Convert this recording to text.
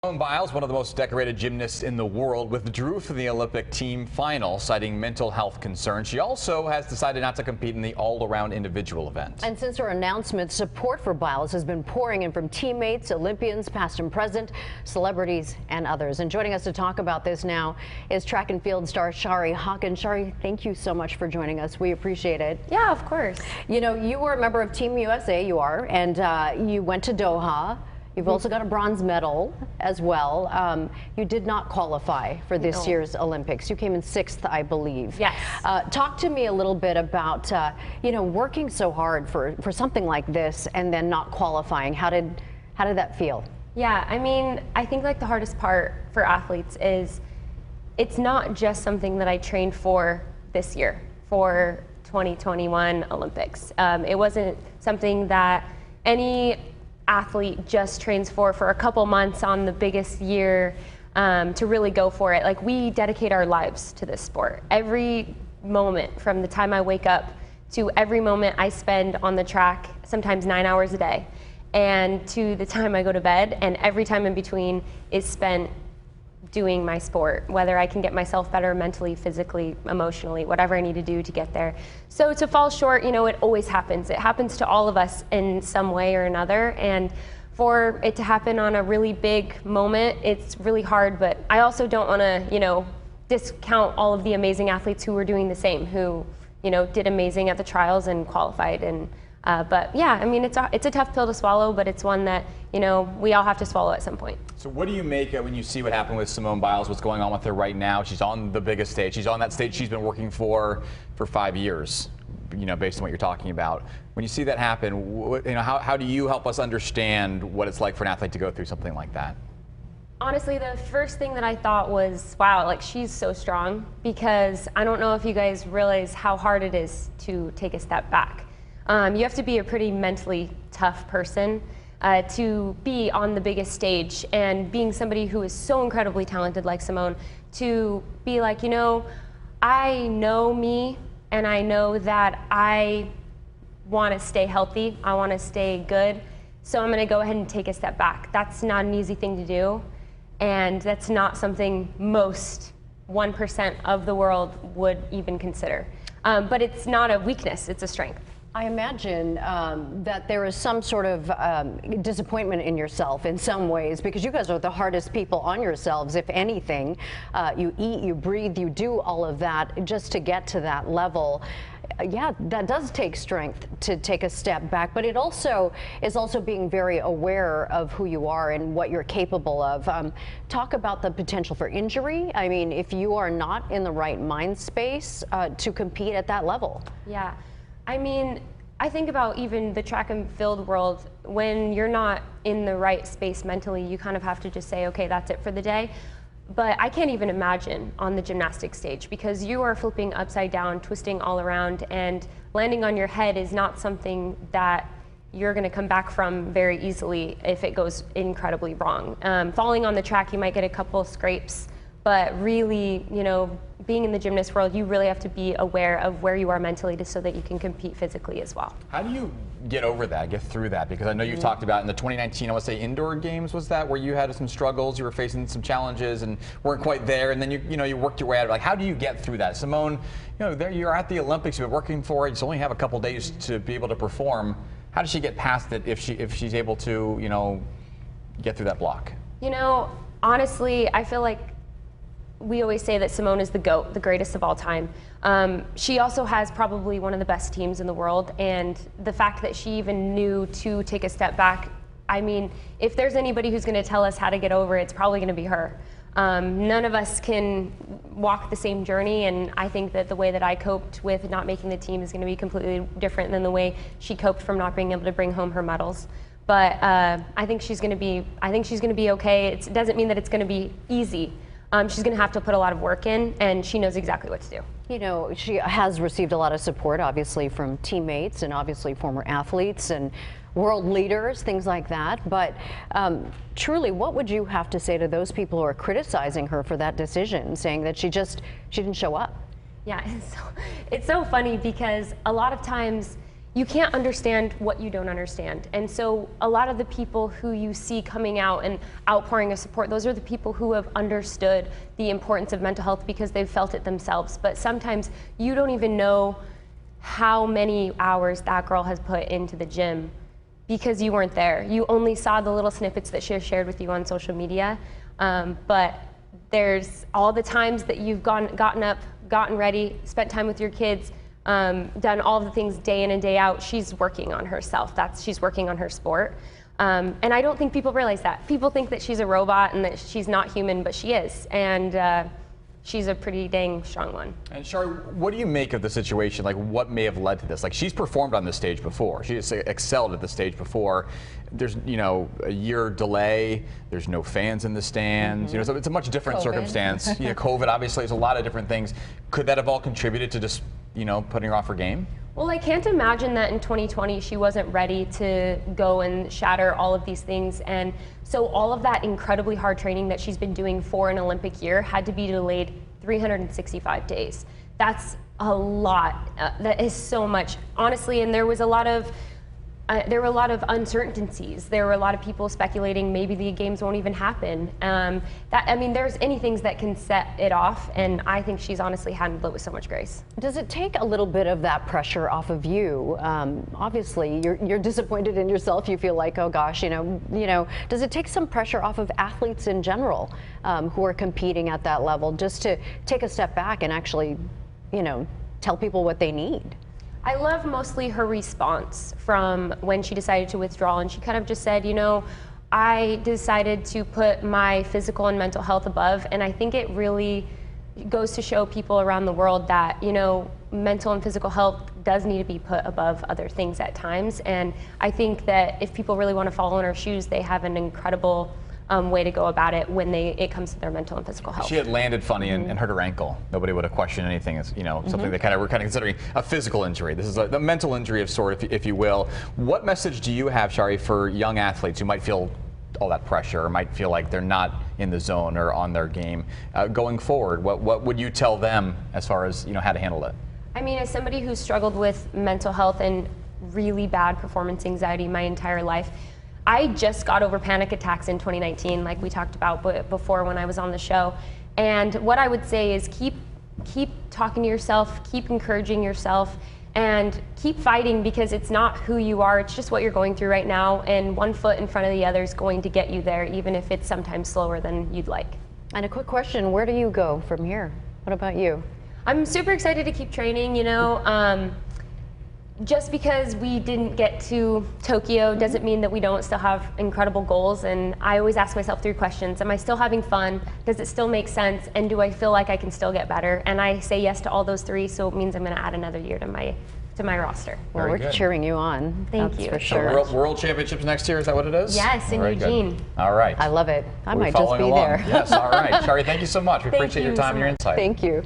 Simone Biles, one of the most decorated gymnasts in the world, withdrew from the Olympic team final, citing mental health concerns. She also has decided not to compete in the all-around individual event. And since her announcement, support for Biles has been pouring in from teammates, Olympians, past and present, celebrities, and others. And joining us to talk about this now is track and field star Shari Hawkins. Shari, thank you so much for joining us. We appreciate it. Yeah, of course. You know, you were a member of Team USA, and you went to Doha. You've also got a bronze medal as well. You did not qualify for this year's Olympics. You came in 6th, I believe. Yes. Talk to me a little bit about, working so hard for something like this and then not qualifying. How did that feel? Yeah, I mean, I think like the hardest part for athletes is it's not just something that I trained for this year, for 2021 Olympics. It wasn't something that any athlete just trains for a couple months on the biggest year to really go for it. Like, we dedicate our lives to this sport. Every moment from the time I wake up to every moment I spend on the track, sometimes 9 hours a day, and to the time I go to bed, and every time in between is spent doing my sport, whether I can get myself better mentally, physically, emotionally, whatever I need to do to get there. So to fall short, it always happens. It happens to all of us in some way or another. And for it to happen on a really big moment, it's really hard. But I also don't want to, discount all of the amazing athletes who were doing the same, who, did amazing at the trials and qualified. And but yeah, I mean, it's a tough pill to swallow, but it's one that, we all have to swallow at some point. So what do you make when you see what happened with Simone Biles, what's going on with her right now? She's on the biggest stage. She's on that stage she's been working for 5 years, based on what you're talking about. When you see that happen, how do you help us understand what it's like for an athlete to go through something like that? Honestly, the first thing that I thought was, wow, like, she's so strong, because I don't know if you guys realize how hard it is to take a step back. You have to be a pretty mentally tough person to be on the biggest stage, and being somebody who is so incredibly talented like Simone, to be like, I know me, and I know that I want to stay healthy, I want to stay good, so I'm going to go ahead and take a step back. That's not an easy thing to do, and that's not something most 1% of the world would even consider. But it's not a weakness, it's a strength. I imagine that there is some sort of disappointment in yourself in some ways, because you guys are the hardest people on yourselves, if anything. You eat, you breathe, you do all of that just to get to that level. Yeah, that does take strength to take a step back, but it also is being very aware of who you are and what you're capable of. Talk about the potential for injury. I mean, if you are not in the right mind space to compete at that level. Yeah. I mean, I think about even the track and field world. When you're not in the right space mentally, you kind of have to just say, okay, that's it for the day. But I can't even imagine on the gymnastics stage, because you are flipping upside down, twisting all around, and landing on your head is not something that you're going to come back from very easily if it goes incredibly wrong. Falling on the track, you might get a couple scrapes, but really, being in the gymnast world, you really have to be aware of where you are mentally, just so that you can compete physically as well. How do you get over that, get through that? Because I know you've talked about in the 2019, I want to say indoor games, was that where you had some struggles, you were facing some challenges and weren't quite there, and then you worked your way out of it. Like, how do you get through that? Simone, there you're at the Olympics, you've been working for it, you only have a couple days to be able to perform. How does she get past it if she's able to, get through that block? Honestly, I feel like we always say that Simone is the GOAT, the greatest of all time. She also has probably one of the best teams in the world, and the fact that she even knew to take a step back, I mean, if there's anybody who's going to tell us how to get over it, it's probably going to be her. None of us can walk the same journey, and I think that the way that I coped with not making the team is going to be completely different than the way she coped from not being able to bring home her medals. But I think she's going to be okay. It doesn't mean that it's going to be easy. She's going to have to put a lot of work in, and she knows exactly what to do. She has received a lot of support, obviously, from teammates and obviously former athletes and world leaders, things like that. But truly, what would you have to say to those people who are criticizing her for that decision, saying that she didn't show up? Yeah, it's so funny, because a lot of times, you can't understand what you don't understand. And so a lot of the people who you see coming out and outpouring of support, those are the people who have understood the importance of mental health because they've felt it themselves. But sometimes you don't even know how many hours that girl has put into the gym because you weren't there. You only saw the little snippets that she shared with you on social media. But there's all the times that you've gotten up, gotten ready, spent time with your kids, done all the things day in and day out. She's working on herself. She's working on her sport. And I don't think people realize that. People think that she's a robot and that she's not human, but she is. And she's a pretty dang strong one. And Shari, what do you make of the situation? Like, what may have led to this? Like, she's performed on this stage before. She has excelled at the stage before. There's, a year delay. There's no fans in the stands. So it's a much different circumstance. COVID, obviously, there's a lot of different things. Could that have all contributed to just, putting her off her game? Well, I can't imagine that in 2020 she wasn't ready to go and shatter all of these things. And so all of that incredibly hard training that she's been doing for an Olympic year had to be delayed 365 days. That's a lot. That is so much, honestly. And there was a lot of uncertainties. There were a lot of people speculating maybe the games won't even happen. There's any things that can set it off, and I think she's honestly handled it with so much grace. Does it take a little bit of that pressure off of you? Obviously, you're disappointed in yourself. You feel like, oh gosh, Does it take some pressure off of athletes in general who are competing at that level, just to take a step back and actually, tell people what they need? I love mostly her response from when she decided to withdraw, and she kind of just said, I decided to put my physical and mental health above, and I think it really goes to show people around the world that, mental and physical health does need to be put above other things at times. And I think that if people really want to follow in her shoes, they have an incredible way to go about it when it comes to their mental and physical health. She had landed funny and hurt her ankle. Nobody would have questioned anything. It's something that we're kind of considering a physical injury. This is the mental injury of sort, if you will. What message do you have, Shari, for young athletes who might feel all that pressure or might feel like they're not in the zone or on their game going forward? What would you tell them as far as how to handle it? As somebody who's struggled with mental health and really bad performance anxiety my entire life, I just got over panic attacks in 2019, like we talked about before when I was on the show. And what I would say is keep talking to yourself, keep encouraging yourself, and keep fighting, because it's not who you are, it's just what you're going through right now. And one foot in front of the other is going to get you there, even if it's sometimes slower than you'd like. And a quick question, where do you go from here? What about you? I'm super excited to keep training, Just because we didn't get to Tokyo doesn't mean that we don't still have incredible goals. And I always ask myself 3 questions. Am I still having fun? Does it still make sense? And do I feel like I can still get better? And I say yes to all those 3, so it means I'm going to add another year to my roster. Well, we're cheering you on. Thank you. For sure. So World Championships next year, is that what it is? Yes, in Very Eugene. Good. All right. I love it. I We'll might just be along. there. Yes, all right. Shari, thank you so much. We appreciate your time and your insight. Thank you.